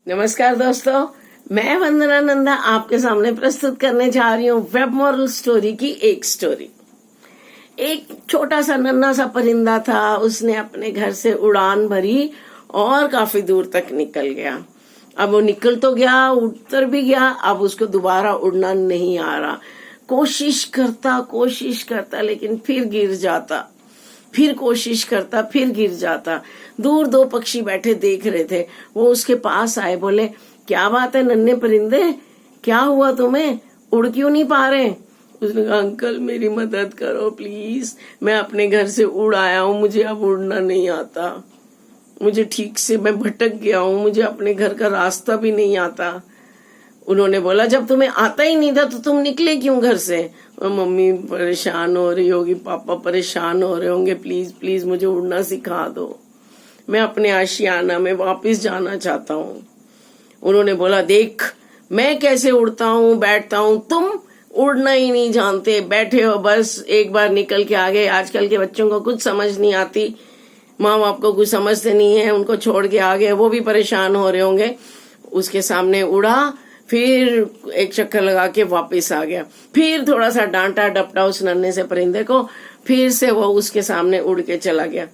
नमस्कार दोस्तों, मैं वंदना नंदा आपके सामने प्रस्तुत करने जा रही हूँ वेब मॉरल स्टोरी की एक स्टोरी। एक छोटा सा नन्हा सा परिंदा था। उसने अपने घर से उड़ान भरी और काफी दूर तक निकल गया। अब वो निकल तो गया, उतर भी गया, अब उसको दोबारा उड़ना नहीं आ रहा। कोशिश करता लेकिन फिर गिर जाता, फिर कोशिश करता, फिर गिर जाता। दूर दो पक्षी बैठे देख रहे थे। वो उसके पास आए, बोले, क्या बात है नन्हे परिंदे, क्या हुआ तुम्हें, उड़ क्यों नहीं पा रहे? उसने कहा, अंकल मेरी मदद करो प्लीज, मैं अपने घर से उड़ आया हूँ, मुझे अब उड़ना नहीं आता, मुझे ठीक से, मैं भटक गया हूँ, मुझे अपने घर का रास्ता भी नहीं आता। उन्होंने बोला, जब तुम्हें आता ही नहीं था तो तुम निकले क्यों घर से? और मम्मी परेशान हो रही होगी, पापा परेशान हो रहे होंगे, प्लीज प्लीज मुझे उड़ना सिखा दो, मैं अपने आशियाना में वापस जाना चाहता हूँ। उन्होंने बोला, देख मैं कैसे उड़ता हूँ, बैठता हूँ, तुम उड़ना ही नहीं जानते, बैठे हो बस, एक बार निकल के आ गए। आजकल के बच्चों को कुछ समझ नहीं आती, माँ बाप को कुछ समझते नहीं है, उनको छोड़ के आ गए, वो भी परेशान हो रहे होंगे। उसके सामने उड़ा, फिर एक चक्कर लगा के वापस आ गया। फिर थोड़ा सा डांटा डपटा उस नन्हे से परिंदे को, फिर से वो उसके सामने उड़ के चला गया।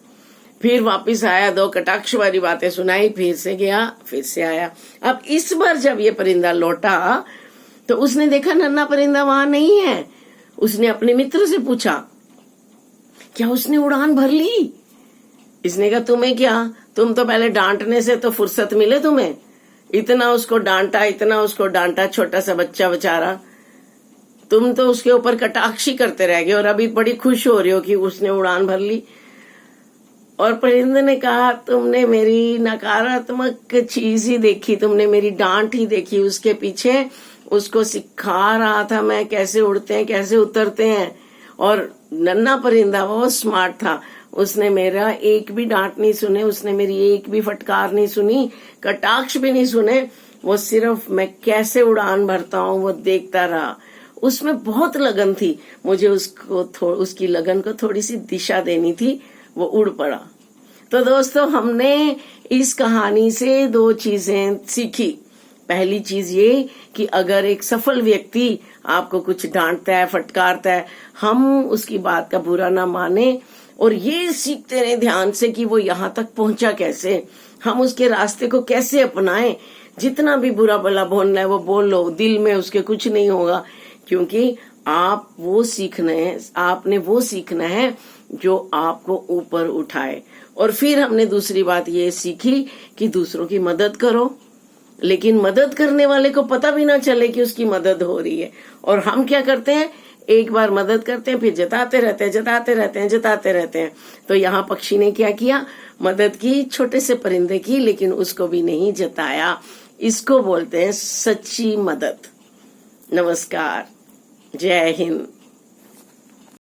फिर वापस आया, दो कटाक्ष वाली बातें सुनाई, फिर से गया, फिर से आया। अब इस बार जब ये परिंदा लौटा तो उसने देखा नन्हा परिंदा वहां नहीं है। उसने अपने मित्र से पूछा, क्या उसने उड़ान भर ली? इसने कहा, तुम्हें क्या, तुम तो पहले डांटने से तो फुर्सत मिले तुम्हें, इतना उसको डांटा, छोटा सा बच्चा बेचारा, तुम तो उसके ऊपर कटाक्षी करते रह गए और अभी बड़ी खुश हो रही हो कि उसने उड़ान भर ली। और परिंदे ने कहा, तुमने मेरी नकारात्मक चीज ही देखी, तुमने मेरी डांट ही देखी, उसके पीछे उसको सिखा रहा था मैं कैसे उड़ते हैं, कैसे उतरते हैं। और नन्हा परिंदा बहुत स्मार्ट था, उसने मेरा एक भी डांट नहीं सुने, उसने मेरी एक भी फटकार नहीं सुनी, कटाक्ष भी नहीं सुने, वो सिर्फ मैं कैसे उड़ान भरता हूँ वो देखता रहा। उसमें बहुत लगन थी, मुझे उसकी लगन को थोड़ी सी दिशा देनी थी, वो उड़ पड़ा। तो दोस्तों, हमने इस कहानी से दो चीजें सीखी। पहली चीज ये कि अगर एक सफल व्यक्ति आपको कुछ डांटता है, फटकारता है, हम उसकी बात का बुरा ना माने और ये सीखते रहे ध्यान से कि वो यहाँ तक पहुंचा कैसे, हम उसके रास्ते को कैसे अपनाएं। जितना भी बुरा भला बोलना है वो बोल लो, दिल में उसके कुछ नहीं होगा, क्योंकि आपने वो सीखना है जो आपको ऊपर उठाए। और फिर हमने दूसरी बात ये सीखी कि दूसरों की मदद करो, लेकिन मदद करने वाले को पता भी ना चले कि उसकी मदद हो रही है। और हम क्या करते हैं, एक बार मदद करते हैं, फिर जताते रहते हैं। तो यहाँ पक्षी ने क्या किया, मदद की छोटे से परिंदे की, लेकिन उसको भी नहीं जताया। इसको बोलते हैं सच्ची मदद। नमस्कार, जय हिंद।